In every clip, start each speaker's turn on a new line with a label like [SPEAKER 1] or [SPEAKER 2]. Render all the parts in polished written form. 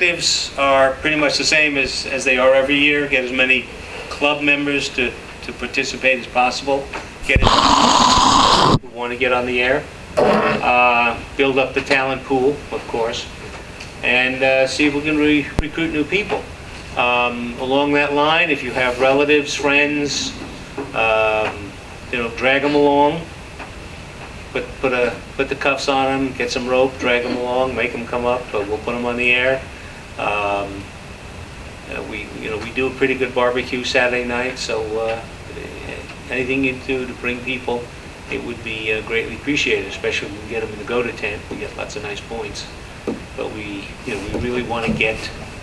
[SPEAKER 1] Objectives are pretty much the same as they are every year. Get as many club members to participate as possible. Get who want to get on the air. Build up the talent pool, of course, and see if we can recruit new people. Along that line, if you have relatives, friends, drag them along. Put the cuffs on them, get some rope, drag them along, make them come up. We'll put them on the air. We do a pretty good barbecue Saturday night, so anything you do to bring people, it would be greatly appreciated, especially if we can get them in the go-to tent. We get lots of nice points, but we really want to get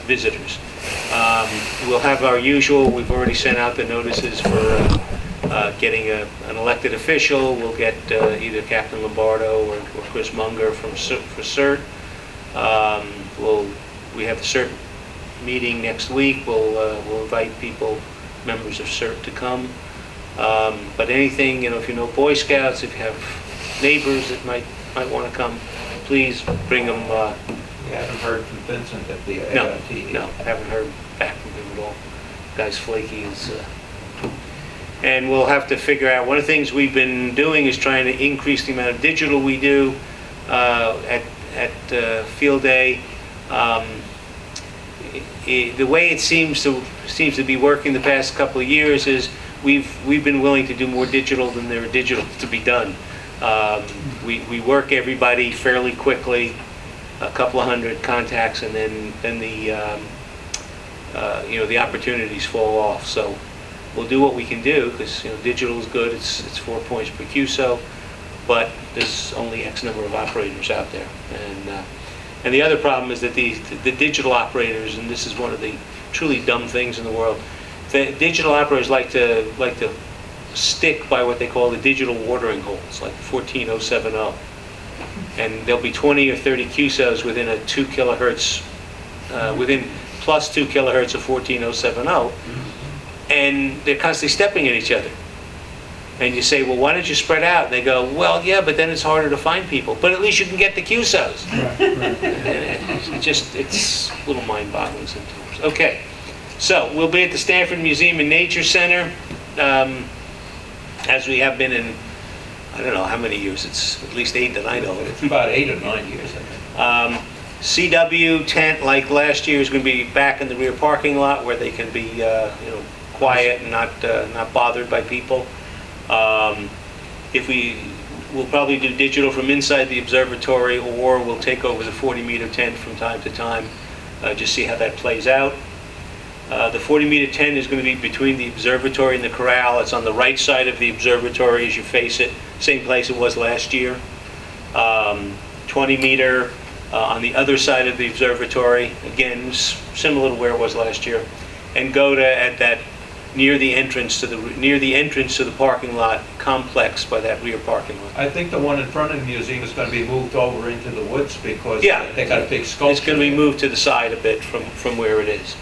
[SPEAKER 1] visitors. We'll have our usual. We've already sent out the notices for getting an elected official. We'll get either Captain Lombardo or Chris Munger for CERT. We have the CERT meeting next week. We'll invite people, members of CERT, to come. But anything, if you know Boy Scouts, if you have neighbors that might want to come, please bring them.
[SPEAKER 2] You haven't heard from Vincent at the AIT?
[SPEAKER 1] No, haven't heard back from him at all. Guy's flaky. And we'll have to figure out, one of the things we've been doing is trying to increase the amount of digital we do at Field Day. The way it seems to be working the past couple of years is we've been willing to do more digital than there are digital to be done. We work everybody fairly quickly, a couple of hundred contacts, and then the opportunities fall off. So we'll do what we can do, because digital is good. It's 4 points per QSO, but there's only X number of operators out there, and the other problem is that the digital operators, and this is one of the truly dumb things in the world, the digital operators like to stick by what they call the digital watering holes, like 14070, and there'll be 20 or 30 QSOs within a 2 kilohertz, within plus 2 kilohertz of 14070. And they're constantly stepping at each other. And you say, well, why don't you spread out? And they go, well, yeah, but then it's harder to find people. But at least you can get the QSOs. Right. It's a little mind-boggling sometimes. Okay, so we'll be at the Stanford Museum and Nature Center, as we have been in, I don't know how many years. It's at least 8 that I know of.
[SPEAKER 2] It's about 8 or 9 years, I think.
[SPEAKER 1] CW tent, like last year, is going to be back in the rear parking lot where they can be, quiet and not bothered by people. We'll probably do digital from inside the observatory, or we'll take over the 40-meter tent from time to time, just see how that plays out. The 40-meter tent is going to be between the observatory and the corral. It's on the right side of the observatory as you face it, same place it was last year. 20-meter on the other side of the observatory, again similar to where it was last year, and go at that near the entrance to the parking lot complex by that rear parking lot.
[SPEAKER 2] I think the one in front of the museum is going to be moved over into the woods because they got a big sculpture.
[SPEAKER 1] It's going to be moved to the side a bit from where it is.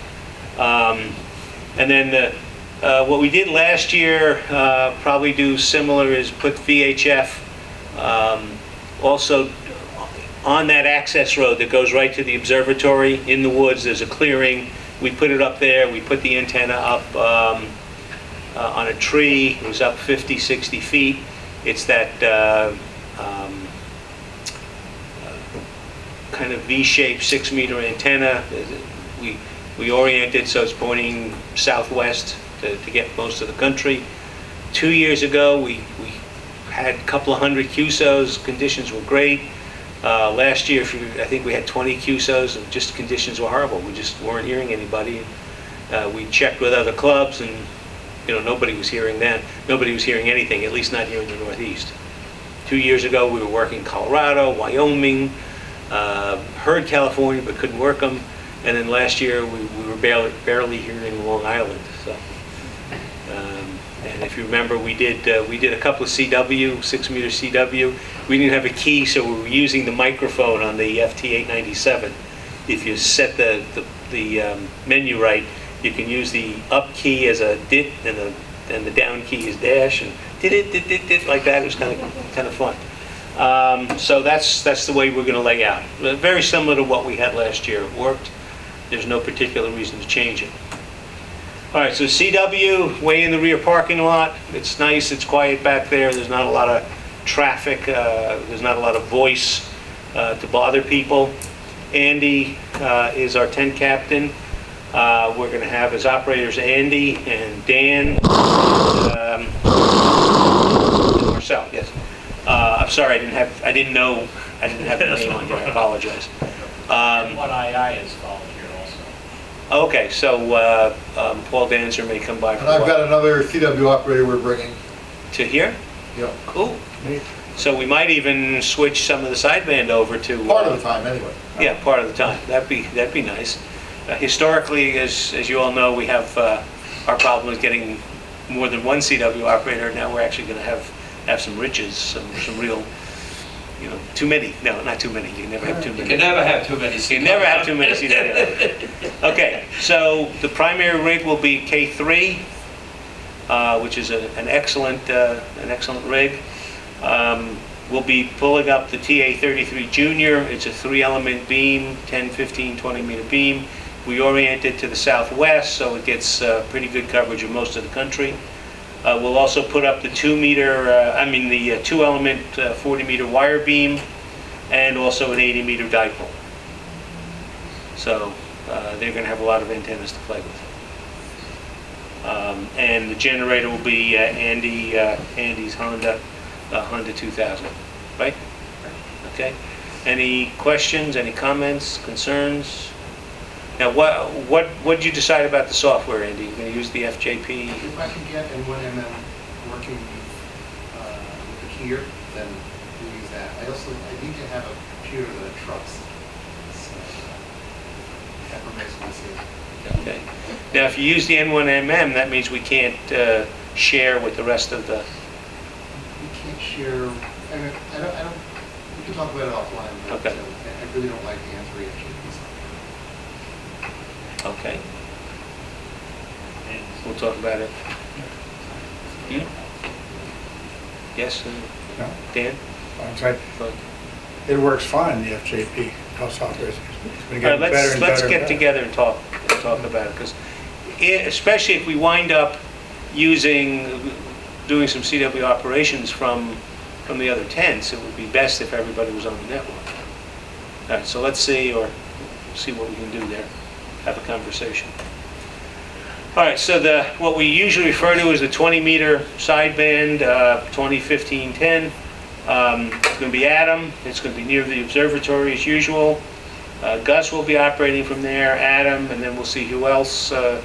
[SPEAKER 1] And then what we did last year, probably do similar, is put VHF also on that access road that goes right to the observatory in the woods. There's a clearing. We put it up there. We put the antenna up on a tree. It was up 50, 60 feet. It's that kind of V-shaped 6-meter antenna. We orient it so it's pointing southwest to get most of the country. 2 years ago, we had a couple of hundred QSOs. Conditions were great. Last year, I think we had 20 QSOs, and just conditions were horrible. We just weren't hearing anybody. We checked with other clubs, and nobody was hearing that. Nobody was hearing anything, at least not here in the Northeast. 2 years ago, we were working Colorado, Wyoming, heard California, but couldn't work them. And then last year, we were barely hearing Long Island. So, and if you remember, we did a couple of CW, 6-meter CW. We didn't have a key, so we were using the microphone on the FT897. If you set the menu right, you can use the up key as a dit and the down key is dash, and dit like that. It was kind of fun. So that's the way we're going to lay out. Very similar to what we had last year. It worked. there's no particular reason to change it. All right, so CW, way in the rear parking lot. It's nice, it's quiet back there. There's not a lot of traffic. There's not a lot of voice to bother people. Andy is our tent captain. We're going to have as operators Andy and Dan, and Marcel. Yes. I'm sorry, I didn't have the name on here. I apologize.
[SPEAKER 3] What II is volunteer also.
[SPEAKER 1] Okay, so Paul Danzer may come by.
[SPEAKER 4] And I've got another CW operator we're bringing.
[SPEAKER 1] To here?
[SPEAKER 4] Yeah.
[SPEAKER 1] Cool. So we might even switch some of the sideband over to...
[SPEAKER 4] Part of the time, anyway.
[SPEAKER 1] Yeah, part of the time. That'd be nice. Historically, as you all know, we have our problem is getting more than one CW operator. Now we're actually going to have some riches, some real, too many. No, not too many. You can never have too many.
[SPEAKER 2] You can never have too many.
[SPEAKER 1] You never have too many CW. Okay, so the primary rig will be K3, which is an excellent rig. We'll be pulling up the TA33 Junior. It's a 3-element beam, 10, 15, 20-meter beam. We orient it to the southwest, so it gets pretty good coverage of most of the country. We'll also put up the 2-element 40-meter wire beam, and also an 80-meter dipole. So they're going to have a lot of antennas to play with. And the generator will be Andy's Honda 2000, right? Okay. Any questions? Any comments? Concerns? Now, what did you decide about the software, Andy? You're going to use the FJP?
[SPEAKER 5] If I can get N1MM working with the keyer, then we'll use that. I need to have a computer that trucks. So that remains to be seen.
[SPEAKER 1] Okay. Now, if you use the N1MM, that means we can't share with the rest of the...
[SPEAKER 5] We can't share, I don't, we can talk about it offline, but
[SPEAKER 1] Okay.
[SPEAKER 5] I really don't like the N3 FJP.
[SPEAKER 1] Okay. We'll talk about it. Yes,
[SPEAKER 6] No,
[SPEAKER 1] Dan?
[SPEAKER 6] I'm sorry.
[SPEAKER 1] Go ahead.
[SPEAKER 6] It works fine, the FJP, how software is. It's been
[SPEAKER 1] All right,
[SPEAKER 6] getting better and better.
[SPEAKER 1] let's
[SPEAKER 6] and
[SPEAKER 1] get
[SPEAKER 6] better.
[SPEAKER 1] together and talk about it, because especially if we wind up doing some CW operations from the other tents, it would be best if everybody was on the network. All right, so let's see what we can do there. Have a conversation. All right, so what we usually refer to as the 20-meter sideband, 20, 15, 10. It's going to be Adam. It's going to be near the observatory as usual. Gus will be operating from there, Adam, and then we'll see who else is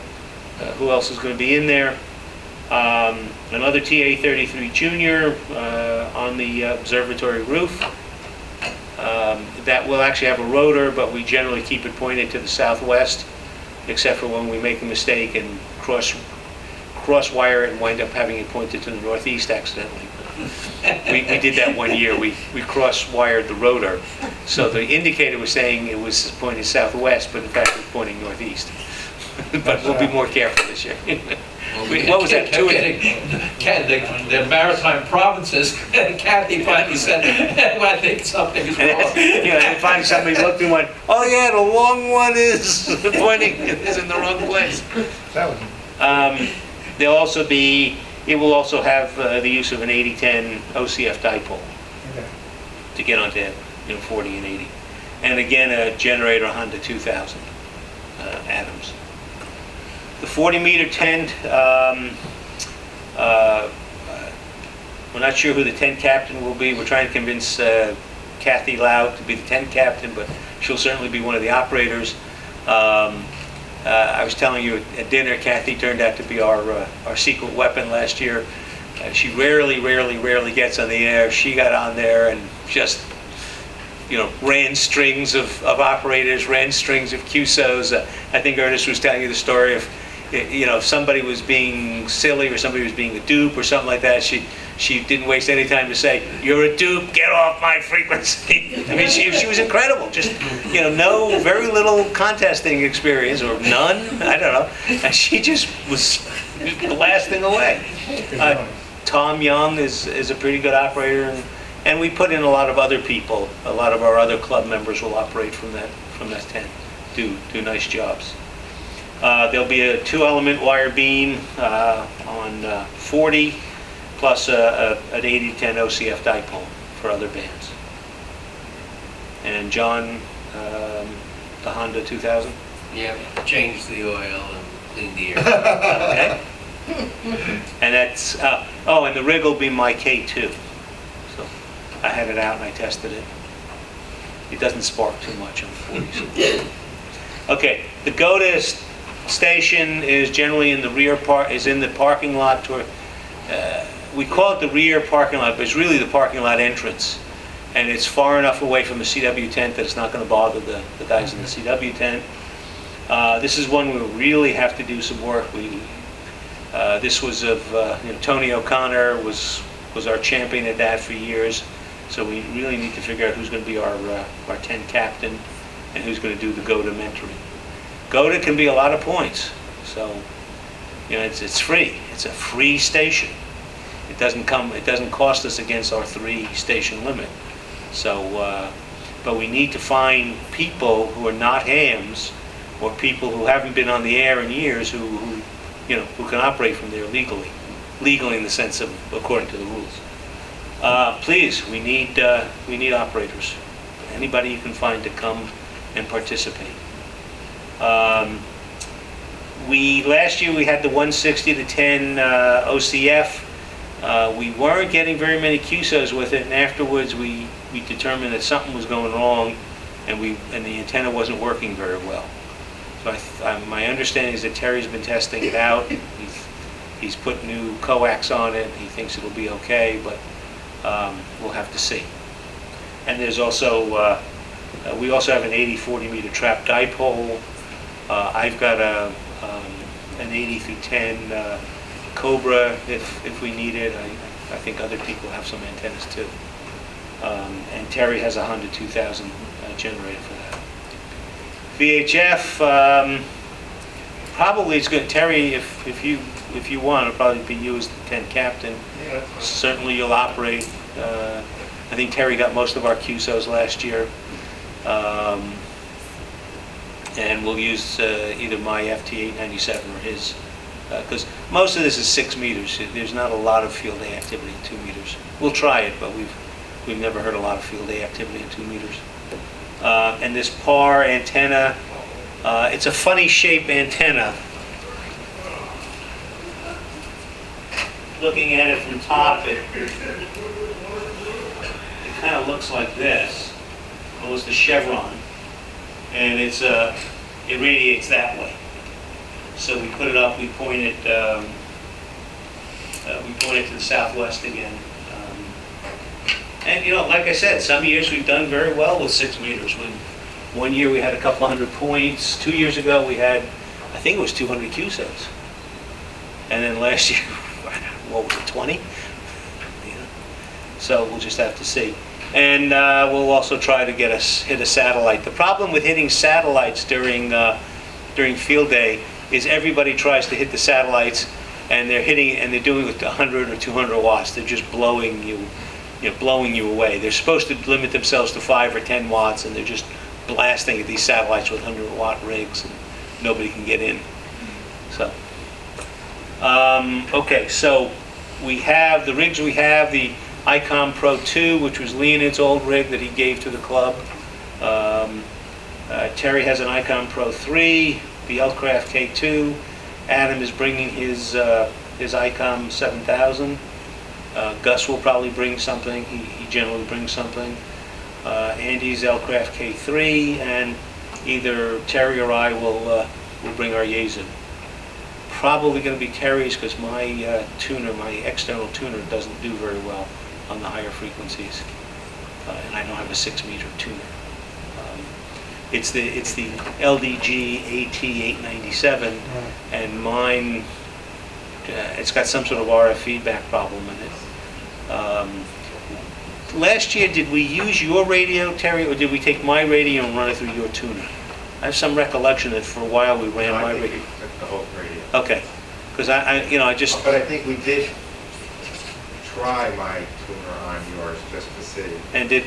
[SPEAKER 1] going to be in there. Another TA33 Junior on the observatory roof. That will actually have a rotor, but we generally keep it pointed to the southwest, except for when we make a mistake and cross wire it and wind up having it pointed to the northeast accidentally. We did that one year. We cross wired the rotor, so the indicator was saying it was pointing southwest, but in fact it was pointing northeast. But we'll be more careful this year. What was that?
[SPEAKER 2] The maritime provinces, Kathy finally said, I think something is wrong.
[SPEAKER 1] And finally somebody looked and went, "Oh yeah, the long one is pointing is in the wrong place."
[SPEAKER 6] That was,
[SPEAKER 1] It will also have the use of an 8010 OCF dipole
[SPEAKER 6] okay.
[SPEAKER 1] to get onto 40 and 80, and again a generator Honda 2000 Adams. The 40-meter tent, we're not sure who the tent captain will be. We're trying to convince Kathy Loud to be the tent captain, but she'll certainly be one of the operators. I was telling you at dinner, Kathy turned out to be our secret weapon last year. She rarely gets on the air. She got on there and just, ran strings of operators, ran strings of QSOs. I think Ernest was telling you the story of, if somebody was being silly or somebody was being a dupe or something like that, she didn't waste any time to say, "You're a dupe, get off my frequency." I mean, she was incredible. Just, very little contesting experience, or none, I don't know. And she just was blasting away. Tom Young is a pretty good operator, and we put in a lot of other people. A lot of our other club members will operate from that tent do nice jobs. There'll be a 2-element wire beam on 40, plus an 80-10 OCF dipole for other bands. And John, the Honda 2000?
[SPEAKER 2] Yeah, change the oil and clean the air.
[SPEAKER 1] Okay. And that's, oh, and the rig will be my K2. So I had it out and I tested it. It doesn't spark too much on 40s. Okay, the GOTA station is generally in the rear in the parking lot toward, we call it the rear parking lot, but it's really the parking lot entrance. And it's far enough away from the CW tent that it's not going to bother the guys in the CW tent. This is one we really have to do some work. This was of, Tony O'Connor was our champion at that for years. So we really need to figure out who's going to be our tent captain and who's going to do the GOTA mentoring. GOTA can be a lot of points. So, it's free. It's a free station. It doesn't cost us against our 3-station limit. So, but we need to find people who are not hams, or people who haven't been on the air in years, who can operate from there legally in the sense of according to the rules. Please, we need operators. Anybody you can find to come and participate. Last year we had the 160 to 10 OCF. We weren't getting very many QSOs with it, and afterwards we determined that something was going wrong, and the antenna wasn't working very well. So my understanding is that Terry's been testing it out. He's put new coax on it. He thinks it'll be okay, but we'll have to see. And there's also we also have an 80-40 meter trap dipole. I've got an 80 through 10 Cobra if we need it. I think other people have some antennas too. And Terry has a Honda 2000 generator for that. VHF, probably it's good. Terry, if you want, it'll probably be you as the tent captain.
[SPEAKER 4] Yeah.
[SPEAKER 1] Certainly you'll operate. I think Terry got most of our QSOs last year. And we'll use either my FT897 or his, because most of this is 6 meters. There's not a lot of field day activity in 2 meters. We'll try it, but we've never heard a lot of field day activity in 2 meters. And this PAR antenna, it's a funny shape antenna. Looking at it from top, it kind of looks like this. Well, it's the chevron, and it radiates that way. So we put it up. We point it to the southwest again. And like I said, some years we've done very well with 6 meters. One year we had a couple hundred points. 2 years ago we had, I think it was 200 QSOs. And then last year, what was it, 20? So we'll just have to see. And we'll also try to hit a satellite. The problem with hitting satellites during field day is everybody tries to hit the satellites, and they're doing it with 100 or 200 watts. They're just blowing you away. They're supposed to limit themselves to 5 or 10 watts, and they're just blasting at these satellites with 100-watt rigs, and nobody can get in. So, okay, so we have the rigs. We have the ICOM Pro 2, which was Leonid's old rig that he gave to the club. Terry has an ICOM Pro 3, the Elcraft K2. Adam is bringing his ICOM 7000. Gus will probably bring something. He generally brings something. Andy's Elcraft K3, and either Terry or I will bring our Yaesu. Probably going to be Terry's, because my external tuner doesn't do very well on the higher frequencies, and I don't have a 6-meter tuner. It's the LDG AT897, and mine, it's got some sort of RF feedback problem in it. Last year, did we use your radio, Terry, or did we take my radio and run it through your tuner? I have some recollection that for a while we ran my radio.
[SPEAKER 7] The whole radio.
[SPEAKER 1] Okay, because I just.
[SPEAKER 7] But I think we did try my tuner on yours just to see.
[SPEAKER 1] And did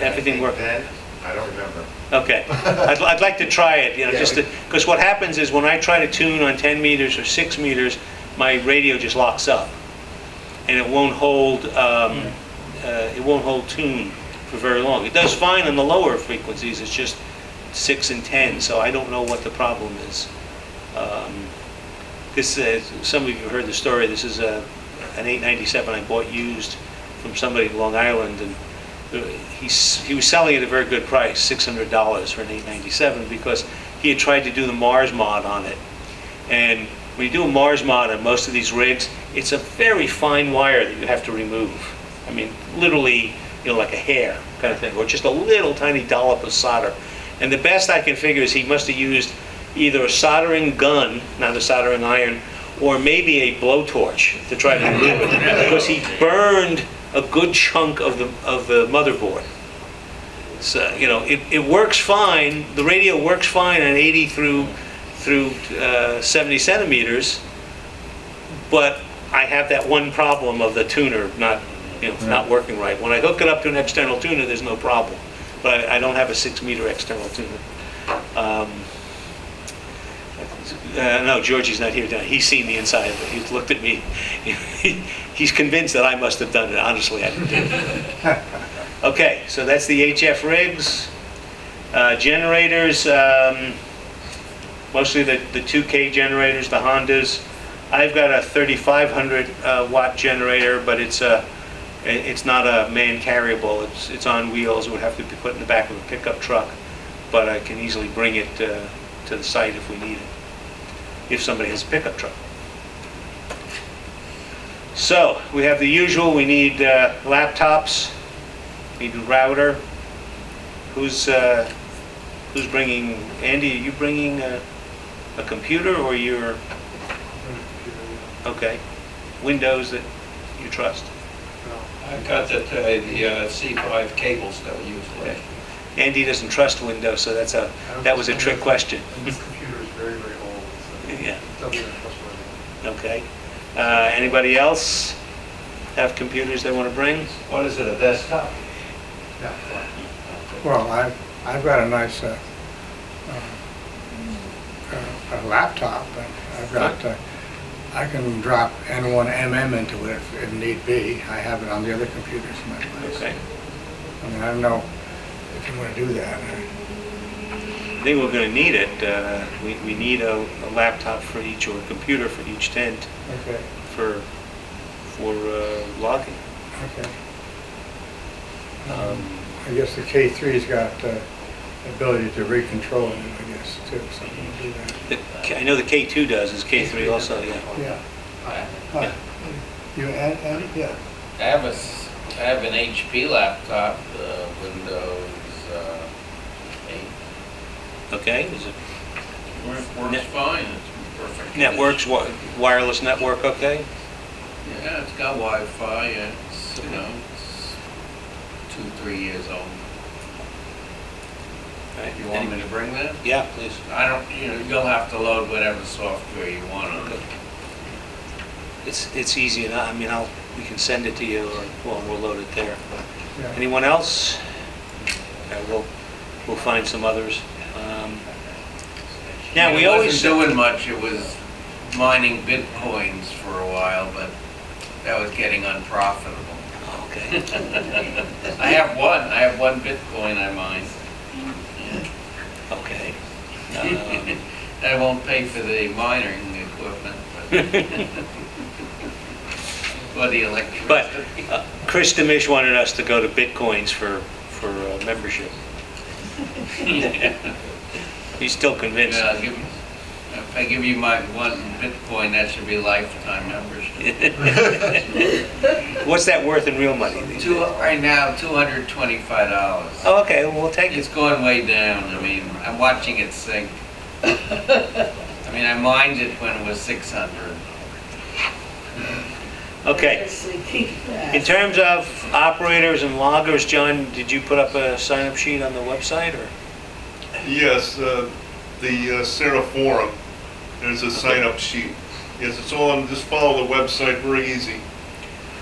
[SPEAKER 1] everything work?
[SPEAKER 7] Then,
[SPEAKER 4] I don't remember.
[SPEAKER 1] Okay. I'd like to try it,
[SPEAKER 4] Yeah,
[SPEAKER 1] just because what happens is when I try to tune on 10 meters or 6 meters, my radio just locks up. And it won't hold tune for very long. It does fine on the lower frequencies, it's just 6 and 10, so I don't know what the problem is. Some of you have heard the story, this is an 897 I bought used from somebody in Long Island, and he was selling it at a very good price, $600 for an 897, because he had tried to do the Mars mod on it. And when you do a Mars mod on most of these rigs, it's a very fine wire that you have to remove. I mean, literally, like a hair kind of thing, or just a little tiny dollop of solder. And the best I can figure is he must have used either a soldering gun, not a soldering iron, or maybe a blowtorch to try to remove it, because he burned a good chunk of the motherboard. So, it works fine. The radio works fine on 80 through 70 centimeters, but I have that one problem of the tuner not working right. When I hook it up to an external tuner, there's no problem. But I don't have a 6-meter external tuner. No, Georgie's not here tonight. He's seen the inside of it. He's looked at me. He's convinced that I must have done it. Honestly, I didn't do it. Okay, so that's the HF rigs. Generators, mostly the 2K generators, the Hondas. I've got a 3,500 watt generator, but it's not a man carryable. It's on wheels. It would have to be put in the back of a pickup truck, but I can easily bring it to the site if we need it, if somebody has a pickup truck. So we have the usual. We need laptops. We need a router. Who's bringing? Andy, are you bringing a computer, or you're okay? Windows that you trust.
[SPEAKER 2] I got the C5 cables that we use.
[SPEAKER 1] Okay. Andy doesn't trust Windows, so that was a trick question.
[SPEAKER 5] And this computer is very, very old, so
[SPEAKER 1] Yeah.
[SPEAKER 5] it doesn't even trustworthy.
[SPEAKER 1] Okay. Anybody else have computers they want to bring?
[SPEAKER 2] What is it, a desktop?
[SPEAKER 5] Yeah, fine.
[SPEAKER 6] Well, I've got a nice a laptop, and I've got, I can drop N1MM into it if need be. I have it on the other computers in my place.
[SPEAKER 1] Okay.
[SPEAKER 6] I mean, I don't know if you want to do that.
[SPEAKER 1] I think we're going to need it. We need a laptop for each, or a computer for each tent
[SPEAKER 6] Okay,
[SPEAKER 1] for logging.
[SPEAKER 6] okay. I guess the K3's got the ability to recontrol it, I guess, too, so we'll do that.
[SPEAKER 1] I know the K2 does. Is K3 also? Yeah.
[SPEAKER 6] Yeah.
[SPEAKER 5] Hi.
[SPEAKER 6] Hi. You add it? Yeah.
[SPEAKER 7] I have an HP laptop, Windows 8.
[SPEAKER 1] Okay. Is it
[SPEAKER 7] Works fine, it's perfect.
[SPEAKER 1] networks, wireless network? Okay.
[SPEAKER 7] Yeah, it's got Wi-Fi, and it's, it's 2-3 years old.
[SPEAKER 1] All right.
[SPEAKER 7] You want me to bring that?
[SPEAKER 1] Yeah, please.
[SPEAKER 7] I don't, you'll have to load whatever software you want on it.
[SPEAKER 1] It's easy enough. I mean, we can send it to you, or we'll load it there.
[SPEAKER 6] Yeah.
[SPEAKER 1] Anyone else? Okay, we'll find some others. Now we
[SPEAKER 7] It
[SPEAKER 1] always
[SPEAKER 7] wasn't doing much, it was mining bitcoins for a while, but that was getting unprofitable.
[SPEAKER 1] Okay.
[SPEAKER 7] I have one bitcoin I mine.
[SPEAKER 1] Okay.
[SPEAKER 7] I won't pay for the mining equipment, but the electricity.
[SPEAKER 1] But Chris Demish wanted us to go to Bitcoins for membership. He's still convinced.
[SPEAKER 7] Yeah, if I give you my one bitcoin, that should be lifetime membership.
[SPEAKER 1] What's that worth in real money these days?
[SPEAKER 7] Right now, $225.
[SPEAKER 1] Oh, okay, well, we'll take
[SPEAKER 7] It's
[SPEAKER 1] it.
[SPEAKER 7] going way down. I mean, I'm watching it sink. I mean, I mined it when it was 600.
[SPEAKER 1] Okay. In terms of operators and loggers, John, did you put up a sign-up sheet on the website, or?
[SPEAKER 8] Yes, the Sarah Forum, there's a sign-up sheet. Yes, it's all on, just follow the website, very easy.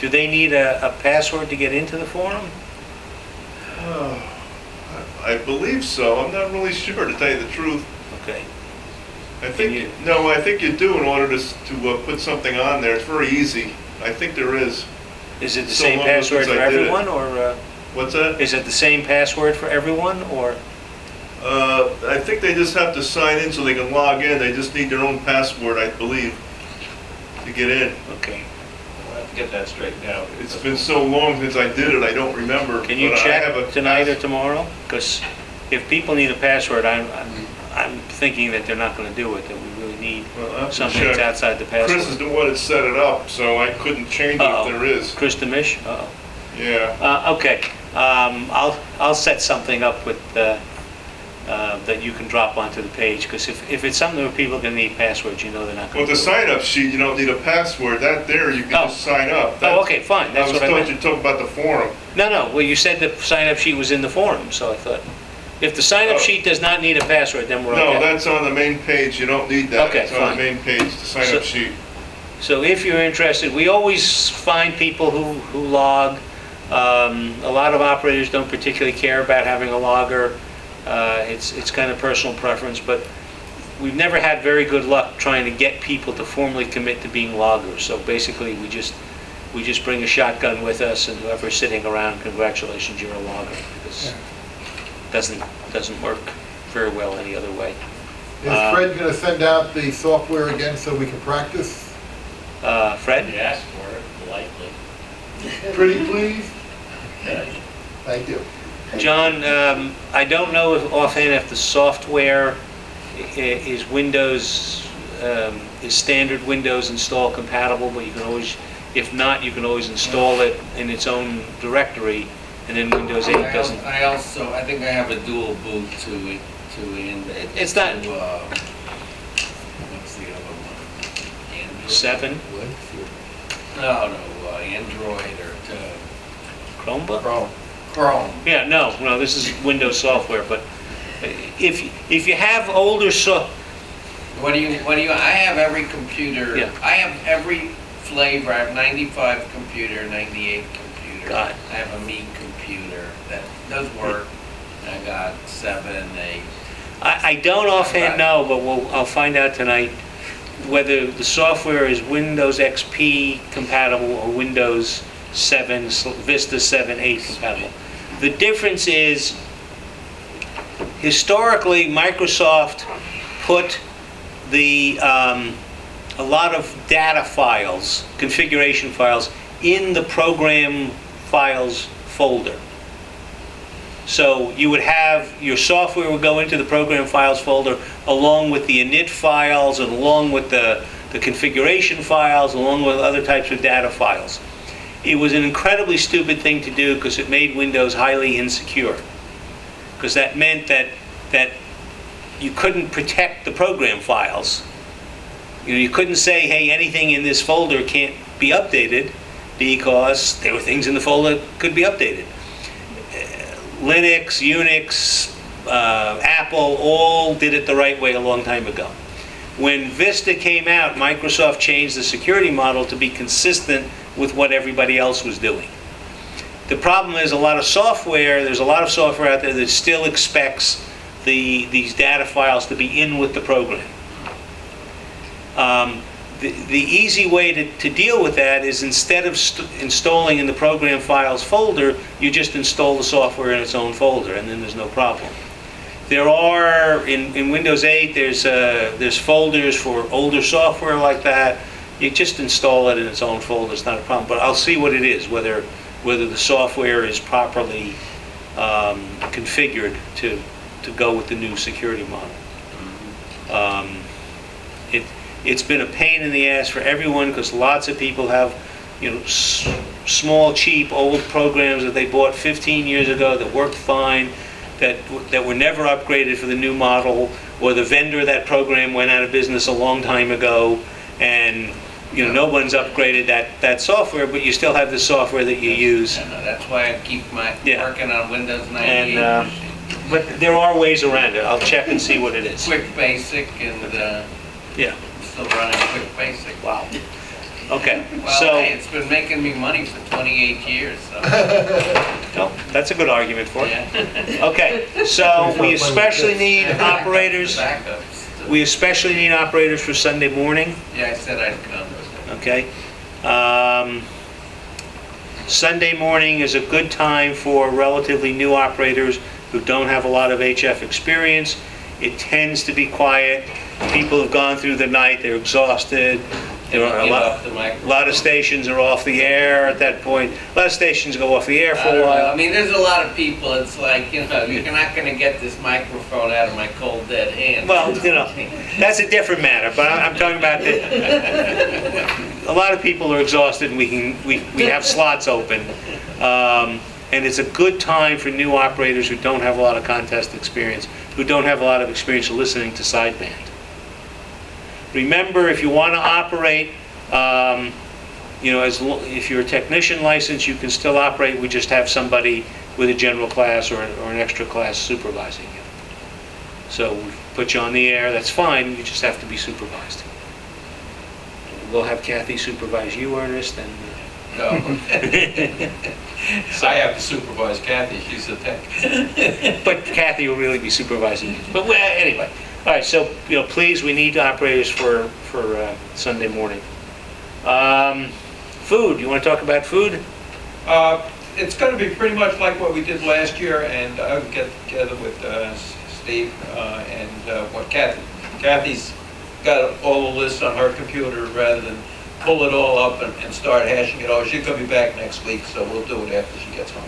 [SPEAKER 1] Do they need a password to get into the forum?
[SPEAKER 8] I believe so. I'm not really sure, to tell you the truth.
[SPEAKER 1] Okay.
[SPEAKER 8] I
[SPEAKER 1] Can you-
[SPEAKER 8] think, no, I think you do in order to put something on there. It's very easy. I think there is.
[SPEAKER 1] Is it the
[SPEAKER 8] So
[SPEAKER 1] same
[SPEAKER 8] long
[SPEAKER 1] password
[SPEAKER 8] since
[SPEAKER 1] for
[SPEAKER 8] I did it.
[SPEAKER 1] everyone, or
[SPEAKER 8] What's that?
[SPEAKER 1] is it the same password for everyone, or?
[SPEAKER 8] I think they just have to sign in so they can log in. They just need their own password, I believe, to get in.
[SPEAKER 1] Okay.
[SPEAKER 3] We'll have to get that straightened out.
[SPEAKER 8] It's been so long since I did it, I don't remember.
[SPEAKER 1] Can you
[SPEAKER 8] but I have a
[SPEAKER 1] check tonight or
[SPEAKER 8] pass-
[SPEAKER 1] tomorrow? Because if people need a password, I'm thinking that they're not going to do it, that we really need
[SPEAKER 8] Well, I'll have to
[SPEAKER 1] something that's
[SPEAKER 8] check.
[SPEAKER 1] outside the
[SPEAKER 8] Chris is
[SPEAKER 1] password.
[SPEAKER 8] the one that set it up, so I couldn't change it
[SPEAKER 1] Uh-oh.
[SPEAKER 8] if there is.
[SPEAKER 1] Chris Demish? Uh-oh.
[SPEAKER 8] Yeah.
[SPEAKER 1] Okay, I'll set something up with, that you can drop onto the page, because if it's something where people are going to need passwords, you know they're not
[SPEAKER 8] Well,
[SPEAKER 1] going to
[SPEAKER 8] the
[SPEAKER 1] do it.
[SPEAKER 8] sign-up sheet, you don't need a password. That there, you can
[SPEAKER 1] Oh.
[SPEAKER 8] just sign up.
[SPEAKER 1] Oh, okay, fine, that's what I
[SPEAKER 8] I was
[SPEAKER 1] meant.
[SPEAKER 8] told you talk about the forum.
[SPEAKER 1] No, well, you said the sign-up sheet was in the forum, so I thought, if the sign-up
[SPEAKER 8] Oh.
[SPEAKER 1] sheet does not need a password, then we're okay.
[SPEAKER 8] No, that's on the main page. You don't need that.
[SPEAKER 1] Okay,
[SPEAKER 8] It's on
[SPEAKER 1] fine.
[SPEAKER 8] the main page, the
[SPEAKER 1] So-
[SPEAKER 8] sign-up sheet.
[SPEAKER 1] So if you're interested, we always find people who log. A lot of operators don't particularly care about having a logger. It's kind of personal preference, but we've never had very good luck trying to get people to formally commit to being loggers. So basically, we just bring a shotgun with us, and whoever's sitting around, congratulations, you're a logger. Because it doesn't work very well any other way.
[SPEAKER 4] Is Fred gonna send out the software again so we can practice?
[SPEAKER 1] Fred?
[SPEAKER 3] You asked for it, politely.
[SPEAKER 4] Pretty please? Thank you.
[SPEAKER 1] John, I don't know if offhand if the software is Windows, is standard Windows install compatible, but you can always, if not, you can always install it in its own directory, and then Windows 8 doesn't.
[SPEAKER 7] I think I have a dual boot to
[SPEAKER 1] It's not-
[SPEAKER 7] what's the other one? Android?
[SPEAKER 1] 7,
[SPEAKER 7] No, Android or
[SPEAKER 1] Chromebook?
[SPEAKER 7] Chrome.
[SPEAKER 1] Yeah, no, this is Windows software, but if you have older
[SPEAKER 7] What do you, I have every computer,
[SPEAKER 1] Yeah.
[SPEAKER 7] I have every flavor, I have 95 computer, 98 computer.
[SPEAKER 1] Got it.
[SPEAKER 7] I have a Meet computer that does work. I got 7, 8.
[SPEAKER 1] I don't offhand know, but I'll find out tonight whether the software is Windows XP compatible or Windows 7, Vista 7, 8 compatible. The difference is, historically, Microsoft put a lot of data files, configuration files, in the program files folder. So you would have, your software would go into the program files folder along with the init files and along with the configuration files, along with other types of data files. It was an incredibly stupid thing to do because it made Windows highly insecure. Because that meant that you couldn't protect the program files. You couldn't say, hey, anything in this folder can't be updated because there were things in the folder that could be updated. Linux, Unix, Apple all did it the right way a long time ago. When Vista came out, Microsoft changed the security model to be consistent with what everybody else was doing. The problem is there's a lot of software out there that still expects these data files to be in with the program. The easy way to deal with that is instead of installing in the program files folder, you just install the software in its own folder, and then there's no problem. There are, in Windows 8, there's folders for older software like that. You just install it in its own folder, it's not a problem. But I'll see what it is, whether the software is properly configured to go with the new security model. It's been a pain in the ass for everyone because lots of people have, small, cheap, old programs that they bought 15 years ago that worked fine, that were never upgraded for the new model, or the vendor of that program went out of business a long time ago, and no one's upgraded that software, but you still have the software that you use.
[SPEAKER 7] That's why I keep
[SPEAKER 1] Yeah.
[SPEAKER 7] working on Windows 98.
[SPEAKER 1] And but there are ways around it. I'll check and see what it is.
[SPEAKER 7] Quick Basic and
[SPEAKER 1] Yeah.
[SPEAKER 7] still running Quick Basic.
[SPEAKER 1] Wow. Okay,
[SPEAKER 7] Well, hey,
[SPEAKER 1] so,
[SPEAKER 7] it's been making me money for 28 years, so,
[SPEAKER 1] well, that's a good argument for it.
[SPEAKER 7] yeah.
[SPEAKER 1] Okay, so we especially need operators,
[SPEAKER 7] Backups.
[SPEAKER 1] we especially need operators for Sunday morning,
[SPEAKER 7] Yeah, I said I'd come.
[SPEAKER 1] okay? Sunday morning is a good time for relatively new operators who don't have a lot of HF experience. It tends to be quiet. People have gone through the night, they're exhausted. There are a
[SPEAKER 7] Get
[SPEAKER 1] lot,
[SPEAKER 7] off the
[SPEAKER 1] a
[SPEAKER 7] microphone.
[SPEAKER 1] lot of stations are off the air at that point. A lot of stations go off the air
[SPEAKER 7] I
[SPEAKER 1] for a
[SPEAKER 7] don't know.
[SPEAKER 1] while.
[SPEAKER 7] I mean, there's a lot of people, it's like, you know, you're not gonna get this microphone out of my cold dead hand.
[SPEAKER 1] Well, you know, that's a different matter, but I'm talking about a lot of people are exhausted and we have slots open. And it's a good time for new operators who don't have a lot of contest experience, who don't have a lot of experience listening to sideband. Remember, if you want to operate, you know, if you're a technician license, you can still operate. We just have somebody with a general class or an extra class supervising you. So we put you on the air, that's fine, you just have to be supervised. We'll have Kathy supervise you, Ernest, and
[SPEAKER 2] No. I have to supervise Kathy, she's the tech.
[SPEAKER 1] but Kathy will really be supervising you. But well, anyway, all right, so, you know, please, we need operators for Sunday morning. Food, you want to talk about food?
[SPEAKER 2] It's gonna be pretty much like what we did last year, and I'll get together with Steve and what Kathy's got all the lists on her computer rather than pull it all up and start hashing it over. She's gonna be back next week, so we'll do it after she gets home.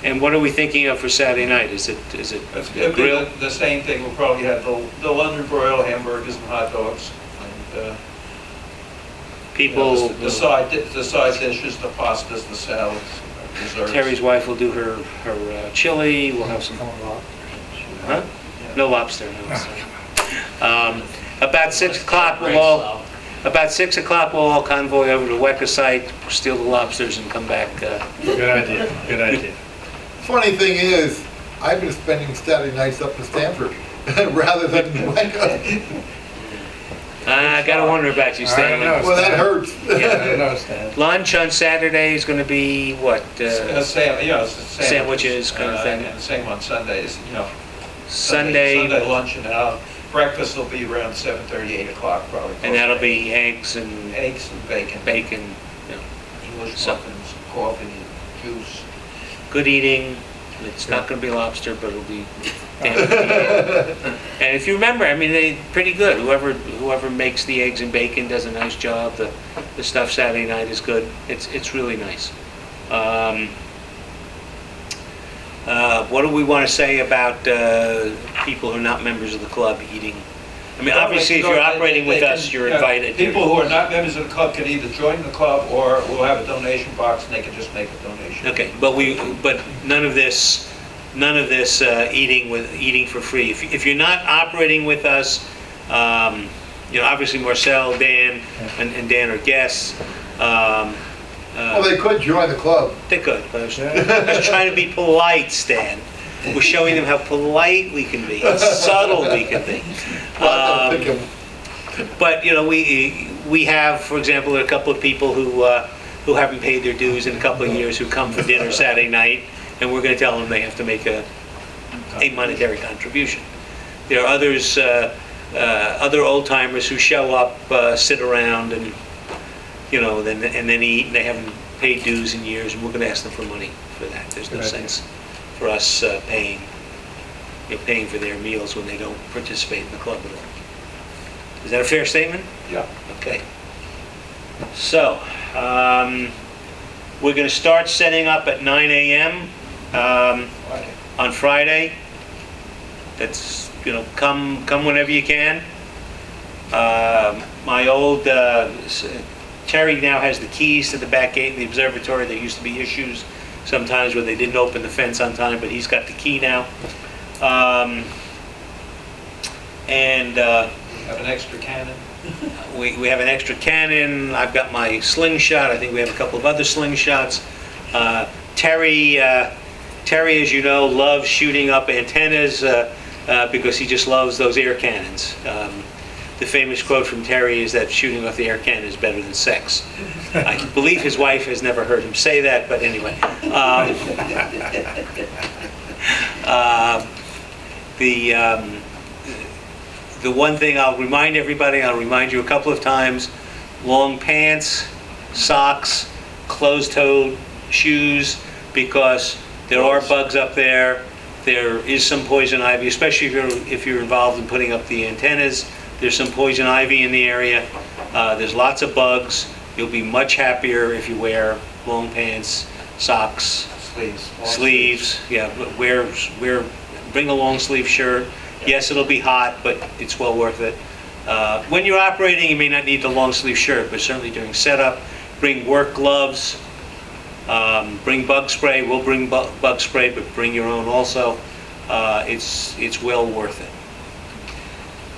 [SPEAKER 1] And what are we thinking of for Saturday night? Is it
[SPEAKER 2] It's gonna be
[SPEAKER 1] grill?
[SPEAKER 2] the same thing. We'll probably have the London broil, hamburgers and hot dogs. And,
[SPEAKER 1] People,
[SPEAKER 2] the side dishes, the pastas, the salads, desserts.
[SPEAKER 1] Terry's wife will do her chili, we'll have some, huh? No lobster, no lobster. About 6 o'clock, about 6 o'clock, we'll all convoy over to Weka site, steal the lobsters and come back.
[SPEAKER 6] Good idea, good idea.
[SPEAKER 4] Funny thing is, I've been spending Saturday nights up in Stamford rather than Weka.
[SPEAKER 1] I gotta wonder about you,
[SPEAKER 6] I
[SPEAKER 1] Stanley.
[SPEAKER 6] don't know.
[SPEAKER 4] Well, that hurts.
[SPEAKER 6] I know, Stan.
[SPEAKER 1] Lunch on Saturday is gonna be what? Sandwiches kind of thing.
[SPEAKER 2] And the same on Sundays, you know.
[SPEAKER 1] Sunday,
[SPEAKER 2] Sunday lunch and breakfast will be around 7:30, 8 o'clock probably.
[SPEAKER 1] and that'll be eggs and
[SPEAKER 2] Eggs and bacon.
[SPEAKER 1] bacon, you know,
[SPEAKER 2] English
[SPEAKER 1] So-
[SPEAKER 2] muffins, coffee, juice.
[SPEAKER 1] good eating. It's not gonna be lobster, but it'll be damn good. And if you remember, I mean, they're pretty good. Whoever makes the eggs and bacon does a nice job. The stuff Saturday night is good. It's really nice. What do we want to say about people who are not members of the club eating? I mean, obviously, if you're operating with us, you're invited.
[SPEAKER 2] People who are not members of the club can either join the club or we'll have a donation box and they can just make a donation.
[SPEAKER 1] Okay, but none of this eating for free. If you're not operating with us, you know, obviously Marcel, Dan, and Dan are guests.
[SPEAKER 4] Well, they could join the club.
[SPEAKER 1] They could, but I was trying to be polite, Stan. We're showing them how polite we can be, how subtle we can be. But, you know, we have, for example, a couple of people who haven't paid their dues in a couple of years who come for dinner Saturday night, and we're going to tell them they have to make a monetary contribution. There are others, other old timers who show up, sit around, and you know, and then eat, and they haven't paid dues in years, and we're going to ask them for money for that. There's no
[SPEAKER 6] Good idea.
[SPEAKER 1] sense for us paying for their meals when they don't participate in the club at all. Is that a fair statement?
[SPEAKER 2] Yeah.
[SPEAKER 1] Okay. So, we're going to start setting up at 9 a.m. On Friday. That's, you know, come whenever you can. My old, Terry now has the keys to the back gate in the observatory. There used to be issues sometimes where they didn't open the fence on time, but he's got the key now.
[SPEAKER 2] Have an extra cannon.
[SPEAKER 1] We have an extra cannon. I've got my slingshot. I think we have a couple of other slingshots. Terry, as you know, loves shooting up antennas because he just loves those air cannons. the famous quote from Terry is that shooting off the air cannon is better than sex. I believe his wife has never heard him say that, but anyway. The one thing I'll remind everybody, I'll remind you a couple of times, long pants, socks, closed-toed shoes, because there are bugs up there. There is some poison ivy, especially if you're involved in putting up the antennas. There's some poison ivy in the area. There's lots of bugs. You'll be much happier if you wear long pants, socks, sleeves. Yeah, bring a long sleeve shirt. Yes, it'll be hot, but it's well worth it. When you're operating, you may not need the long sleeve shirt, but certainly during setup, bring work gloves. Bring bug spray. We'll bring bug spray, but bring your own also. It's well worth it.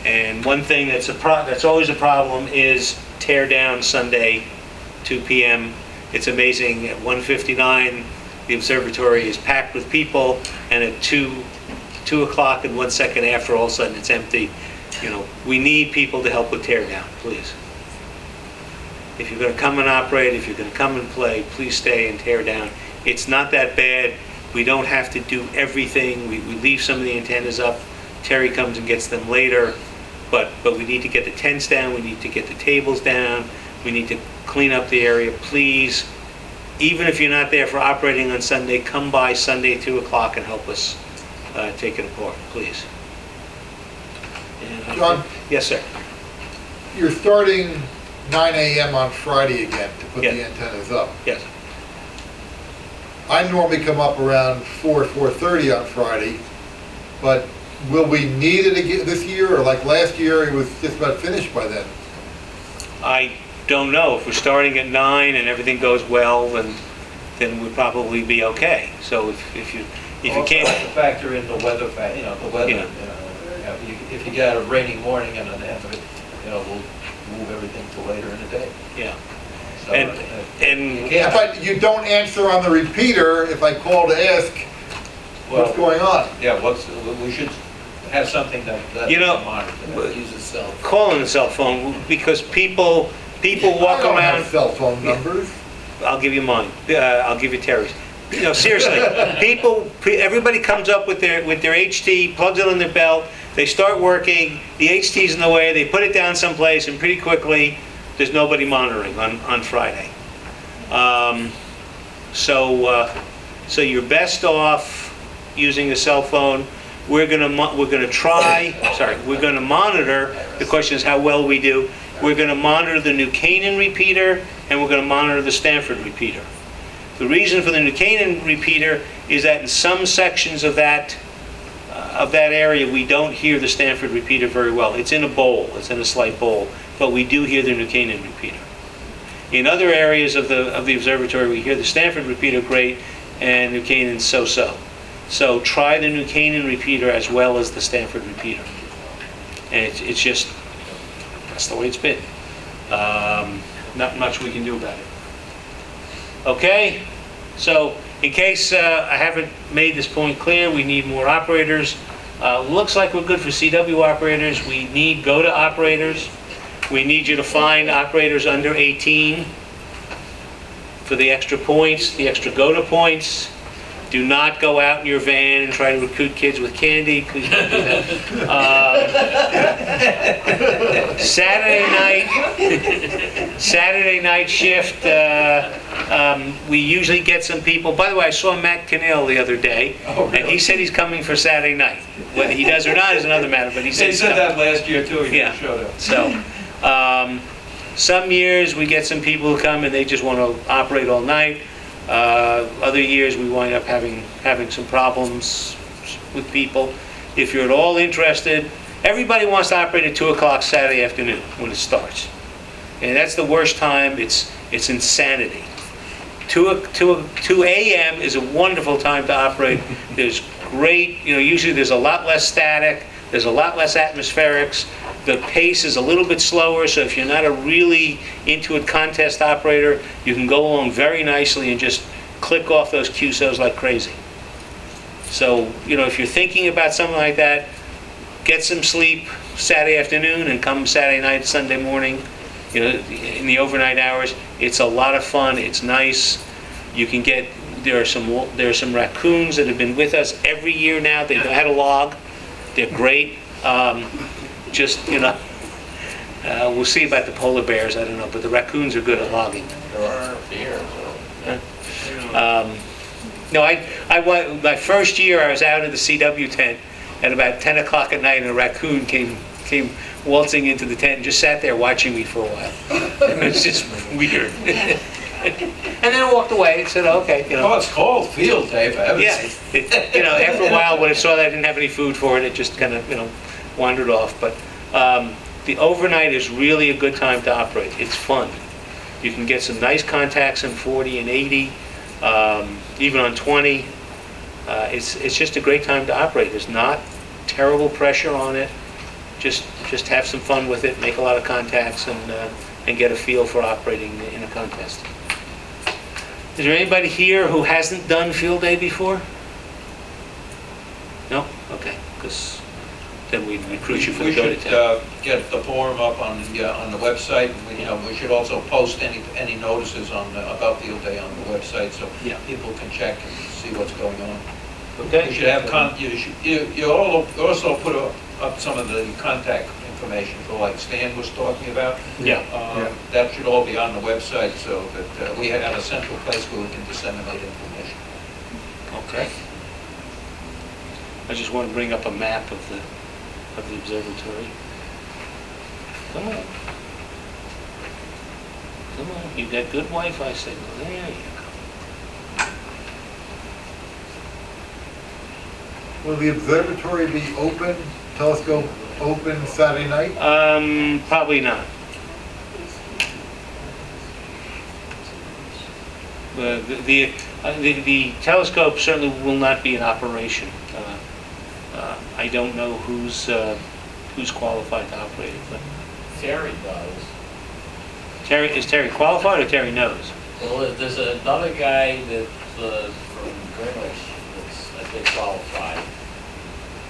[SPEAKER 1] And one thing that's always a problem is tear down Sunday, 2 p.m. It's amazing. At 1:59, the observatory is packed with people, and at 2 o'clock and 1 second after, all of a sudden it's empty. You know, we need people to help with tear down, please. If you're going to come and operate, if you're going to come and play, please stay and tear down. It's not that bad. We don't have to do everything. We leave some of the antennas up. Terry comes and gets them later. But we need to get the tents down. We need to get the tables down. We need to clean up the area. Please, even if you're not there for operating on Sunday, come by Sunday 2 o'clock and help us take it apart, please. And
[SPEAKER 4] John?
[SPEAKER 1] Yes, sir.
[SPEAKER 4] You're starting 9 a.m. on Friday again to put
[SPEAKER 1] Yeah.
[SPEAKER 4] the antennas up.
[SPEAKER 1] Yes.
[SPEAKER 4] I normally come up around 4:30 on Friday, but will we need it again this year, or like last year, it was just about finished by then?
[SPEAKER 1] I don't know. If we're starting at 9 and everything goes well, then we'll probably be okay. So if you
[SPEAKER 2] Also
[SPEAKER 1] can't,
[SPEAKER 2] have to factor in the weather, the weather.
[SPEAKER 1] Yeah.
[SPEAKER 2] If you got a rainy morning and then have it, we'll move everything to later in the day.
[SPEAKER 1] yeah.
[SPEAKER 2] So,
[SPEAKER 1] And-
[SPEAKER 2] you can't-
[SPEAKER 4] But you don't answer on the repeater if I call to ask what's
[SPEAKER 2] well,
[SPEAKER 4] going on.
[SPEAKER 2] Yeah, we should have something that
[SPEAKER 1] You know,
[SPEAKER 2] monitors that.
[SPEAKER 7] Use a cell phone.
[SPEAKER 1] Calling a cell phone, because people walk
[SPEAKER 4] I don't
[SPEAKER 1] around.
[SPEAKER 4] have cell phone numbers.
[SPEAKER 1] I'll give you mine. I'll give you Terry's. Seriously, everybody comes up with their HT, plugs it in their belt. They start working. The HT's in the way. They put it down someplace, and pretty quickly, there's nobody monitoring on Friday. So you're best off using a cell phone. We're gonna monitor. The question is how well we do. We're gonna monitor the New Canaan repeater, and we're gonna monitor the Stanford repeater. The reason for the New Canaan repeater is that in some sections of that area, we don't hear the Stanford repeater very well. It's in a bowl. It's in a slight bowl, but we do hear the New Canaan repeater. In other areas of the observatory, we hear the Stanford repeater great, and New Canaan so-so. So try the New Canaan repeater as well as the Stanford repeater. And it's just, that's the way it's been. Not much we can do about it. Okay? So in case I haven't made this point clear, we need more operators. Looks like we're good for CW operators. We need GOTA operators. We need you to find operators under 18 for the extra points, the extra GOTA points. Do not go out in your van and try to recruit kids with candy. Please don't do that. Saturday night shift, we usually get some people. By the way, I saw Matt Cannell the other day,
[SPEAKER 2] Oh, really?
[SPEAKER 1] and he said he's coming for Saturday night. Whether he does or not is another matter, but he said
[SPEAKER 2] They
[SPEAKER 1] he's
[SPEAKER 2] said
[SPEAKER 1] coming.
[SPEAKER 2] that last year too, he
[SPEAKER 1] Yeah.
[SPEAKER 2] showed up.
[SPEAKER 1] So, some years we get some people who come and they just want to operate all night. Other years we wind up having some problems with people. If you're at all interested, everybody wants to operate at 2 o'clock Saturday afternoon when it starts. And that's the worst time. It's insanity. 2 a.m. is a wonderful time to operate. There's great, usually there's a lot less static. There's a lot less atmospherics. The pace is a little bit slower, so if you're not a really into it contest operator, you can go along very nicely and just click off those QSOs like crazy. So, if you're thinking about something like that, get some sleep, Saturday afternoon and come Saturday night, Sunday morning, you know, in the overnight hours. It's a lot of fun. It's nice. You can get, there are some raccoons that have been with us every year now. They've had a log. They're great. Just, you know, we'll see about the polar bears, I don't know, but the raccoons are good at logging.
[SPEAKER 3] There are deer, so.
[SPEAKER 1] No, my first year I was out in the CW tent at about 10 o'clock at night, and a raccoon came waltzing into the tent and just sat there watching me for a while. It was just weird. And then walked away and said, okay, you
[SPEAKER 2] Oh,
[SPEAKER 1] know.
[SPEAKER 2] it's called field day, for heaven's
[SPEAKER 1] Yeah,
[SPEAKER 2] sake.
[SPEAKER 1] you know, after a while, when it saw that I didn't have any food for it, it just kind of, you know, wandered off. But the overnight is really a good time to operate. It's fun. You can get some nice contacts in 40 and 80, even on 20. It's just a great time to operate. There's not terrible pressure on it. Just have some fun with it, make a lot of contacts, and get a feel for operating in a contest. Is there anybody here who hasn't done field day before? No? Okay, because then we'd recruit you for the
[SPEAKER 2] We
[SPEAKER 1] go-to
[SPEAKER 2] should
[SPEAKER 1] town.
[SPEAKER 2] get the form up on the website. We should also post any notices about field day on the website, so
[SPEAKER 1] Yeah.
[SPEAKER 2] people can check and see what's going on.
[SPEAKER 1] Okay?
[SPEAKER 2] You should have, you also put up some of the contact information for, like Stan was talking about.
[SPEAKER 1] Yeah.
[SPEAKER 2] That should all be on the website, so that we have a central place where we can disseminate information.
[SPEAKER 1] Okay. I just want to bring up a map of the observatory. Come on. Come on, you got good Wi-Fi signal. There you go.
[SPEAKER 4] Will the observatory be open, telescope open Saturday night?
[SPEAKER 1] Probably not. The telescope certainly will not be in operation. I don't know who's qualified to operate it, but
[SPEAKER 3] Terry does.
[SPEAKER 1] is Terry qualified or Terry knows?
[SPEAKER 3] Well, there's another guy that's from Greenwich that's, I think, qualified,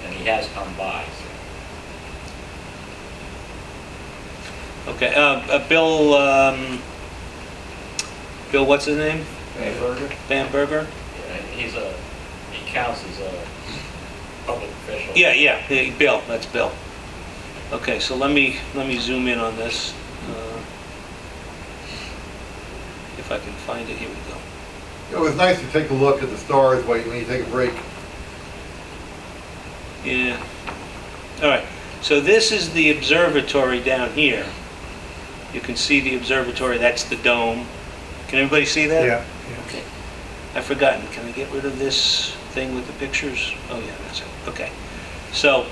[SPEAKER 3] and he has come by, so.
[SPEAKER 1] Okay, Bill, what's his name? Bamberger?
[SPEAKER 3] Yeah, he counts as a public official.
[SPEAKER 1] Yeah, Bill, that's Bill. Okay, so let me zoom in on this. If I can find it, here we go.
[SPEAKER 4] It was nice to take a look at the stars when you take a break.
[SPEAKER 1] Yeah. All right, so this is the observatory down here. You can see the observatory, that's the dome. Can everybody see that?
[SPEAKER 6] Yeah.
[SPEAKER 1] Okay. I've forgotten, can I get rid of this thing with the pictures? Oh yeah, that's it, okay. So,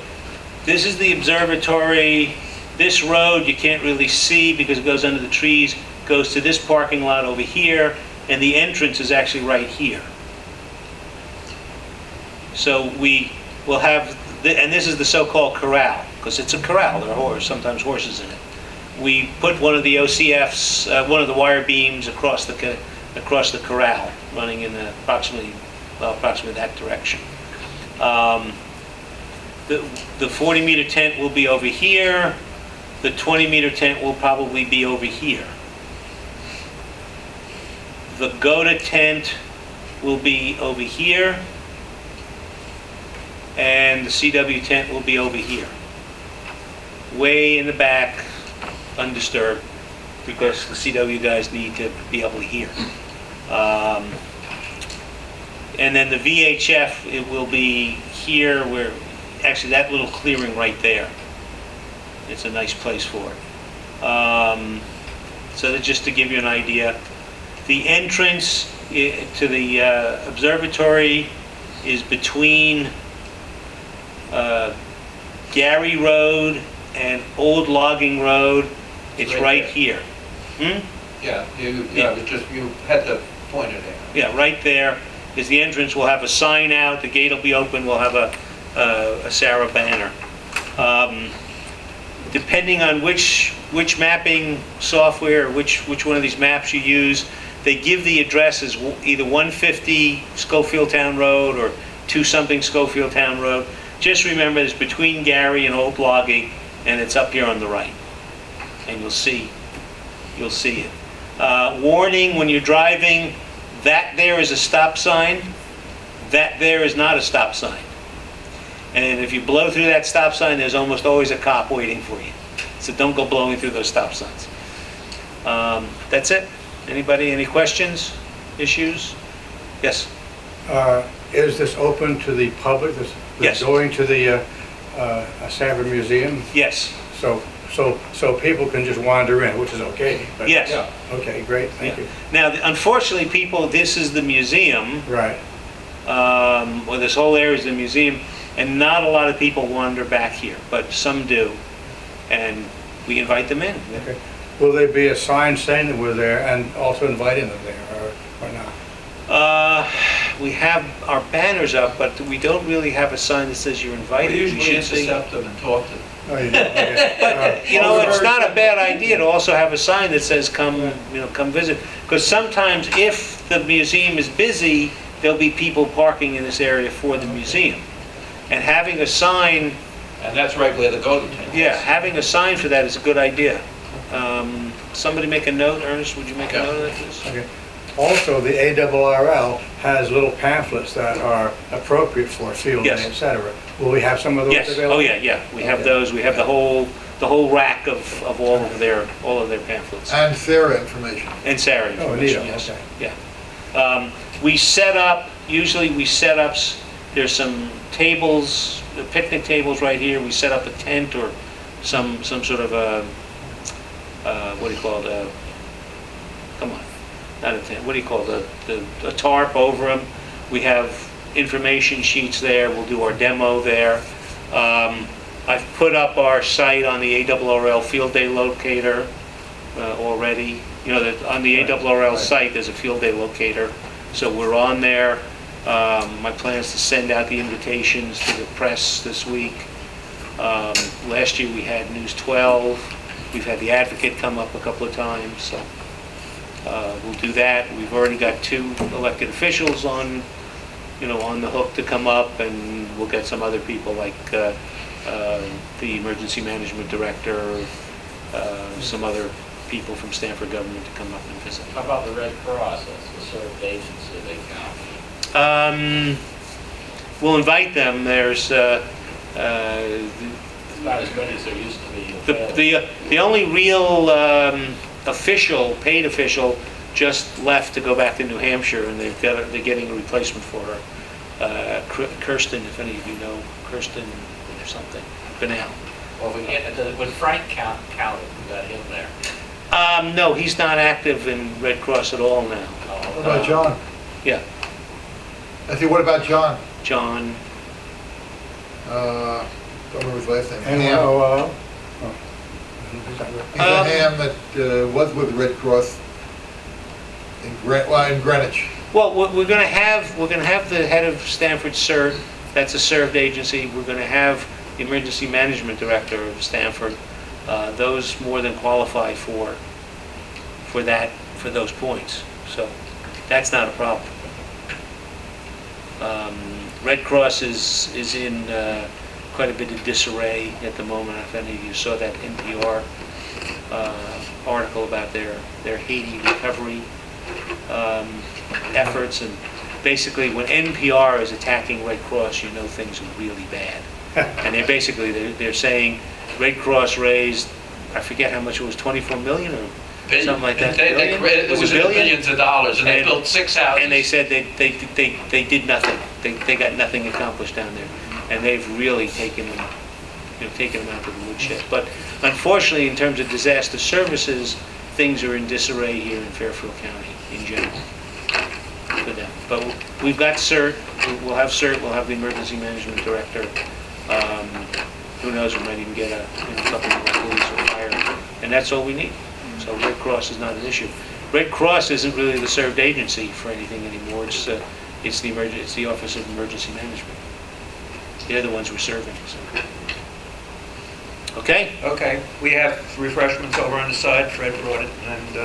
[SPEAKER 1] this is the observatory. This road you can't really see because it goes under the trees, goes to this parking lot over here, and the entrance is actually right here. So we will have, and this is the so-called corral, because it's a corral, there are sometimes horses in it. We put one of the OCFs, one of the wire beams across the corral, running in approximately that direction. The 40-meter tent will be over here. The 20-meter tent will probably be over here. The go-to tent will be over here. And the CW tent will be over here. Way in the back, undisturbed, because the CW guys need to be able to hear. And then the VHF, it will be here where, actually that little clearing right there. It's a nice place for it. So that just to give you an idea, the entrance to the observatory is between Gary Road and Old Logging Road. It's right here.
[SPEAKER 2] Yeah, you had to point it out.
[SPEAKER 1] Yeah, right there is the entrance. We'll have a sign out, the gate will be open, we'll have a Sarah banner. Depending on which mapping software, or which one of these maps you use, they give the addresses either 150 Schofield Town Road or 2-something Schofield Town Road. Just remember, it's between Gary and Old Logging, and it's up here on the right. And you'll see it. Warning, when you're driving, that there is a stop sign, that there is not a stop sign. And if you blow through that stop sign, there's almost always a cop waiting for you. So don't go blowing through those stop signs. That's it. Anybody, any questions, issues? Yes?
[SPEAKER 6] Is this open to the public, this
[SPEAKER 1] Yes.
[SPEAKER 6] going to the Sanford Museum?
[SPEAKER 1] Yes.
[SPEAKER 6] So people can just wander in, which is okay? but-
[SPEAKER 1] Yes.
[SPEAKER 2] Yeah.
[SPEAKER 6] Okay, great, thank you.
[SPEAKER 1] Now, unfortunately, people, this is the museum,
[SPEAKER 6] Right,
[SPEAKER 1] well, this whole area is the museum, and not a lot of people wander back here, but some do, and we invite them in.
[SPEAKER 6] okay. Will there be a sign saying that we're there and also inviting them there, or not?
[SPEAKER 1] We have our banners up, but we don't really have a sign that says you're invited.
[SPEAKER 2] We usually
[SPEAKER 1] should see-
[SPEAKER 2] intercept them and talk to them.
[SPEAKER 6] Oh, you don't, okay.
[SPEAKER 1] But, you know, it's not a bad idea to also have a sign that says, come, come visit. Because sometimes if the museum is busy, there'll be people parking in this area for the museum. And having a sign,
[SPEAKER 2] And that's right where the go-to tent is.
[SPEAKER 1] yeah, having a sign for that is a good idea. Somebody make a note, Ernest, would you make a
[SPEAKER 2] Yeah.
[SPEAKER 1] note of that, please?
[SPEAKER 6] Okay. Also, the ARRL has little pamphlets that are appropriate for field day,
[SPEAKER 1] Yes.
[SPEAKER 6] et cetera. Will we have some of those
[SPEAKER 1] Yes,
[SPEAKER 6] available?
[SPEAKER 1] oh yeah, yeah, we have
[SPEAKER 6] Okay.
[SPEAKER 1] those, we have the whole rack of all of their pamphlets.
[SPEAKER 4] And Sarah information.
[SPEAKER 1] And Sarah
[SPEAKER 6] Oh,
[SPEAKER 1] information,
[SPEAKER 6] neat,
[SPEAKER 1] yes,
[SPEAKER 6] okay.
[SPEAKER 1] yeah. We set up, usually we set up, there's some tables, picnic tables right here, we set up a tent or some sort of a, what do you call it, come on, not a tent, what do you call it, a tarp over them. We have information sheets there, we'll do our demo there. I've put up our site on the ARRL Field Day Locator already. You know, that on the ARRL site, there's a Field Day Locator, so we're on there. My plan is to send out the invitations to the press this week. Last year, we had News 12. We've had the Advocate come up a couple of times, so we'll do that. We've already got 2 elected officials on the hook to come up, and we'll get some other people like the Emergency Management Director, some other people from Stanford government to come up and visit.
[SPEAKER 3] How about the Red Cross, that's the served agency they count?
[SPEAKER 1] We'll invite them. There's
[SPEAKER 3] It's not as many as there used to be.
[SPEAKER 1] the only real paid official just left to go back to New Hampshire, and they're getting a replacement for her. Kirsten, if any of you know Kirsten or something, Banal.
[SPEAKER 3] Well, if we get, would Frank count it, we got him there.
[SPEAKER 1] No, he's not active in Red Cross at all now.
[SPEAKER 4] What about John?
[SPEAKER 1] Yeah,
[SPEAKER 4] I say, what about John?
[SPEAKER 1] John.
[SPEAKER 4] Don't remember his last name.
[SPEAKER 6] And,
[SPEAKER 4] Ham.
[SPEAKER 6] Is that right?
[SPEAKER 4] He's a Ham that was with the Red Cross in Greenwich.
[SPEAKER 1] Well, we're going to have the head of Stanford CERT. That's a served agency. We're going to have the emergency management director of Stanford. Those more than qualify for those points. So that's not a problem. Red Cross is in quite a bit of disarray at the moment. If any of you saw that NPR article about their Haiti recovery efforts, and basically when NPR is attacking Red Cross, you know things are really bad. And they're saying Red Cross raised, I forget how much it was, 24 million or something like that.
[SPEAKER 2] It was billions of dollars, and they
[SPEAKER 1] And-
[SPEAKER 2] built 6 houses.
[SPEAKER 1] And they said they did nothing. They got nothing accomplished down there, and they've really taken them out to the woodshed. But unfortunately, in terms of disaster services, things are in disarray here in Fairfield County in general for them. But we've got CERT. We'll have CERT. We'll have the emergency management director. Who knows? We might even get a couple of police or fire, and that's all we need. So Red Cross is not an issue. Red Cross isn't really the served agency for anything anymore. It's the Office of Emergency Management. They're the ones we're serving. So. Okay.
[SPEAKER 2] Okay, we have refreshments over on the side, Fred brought it, and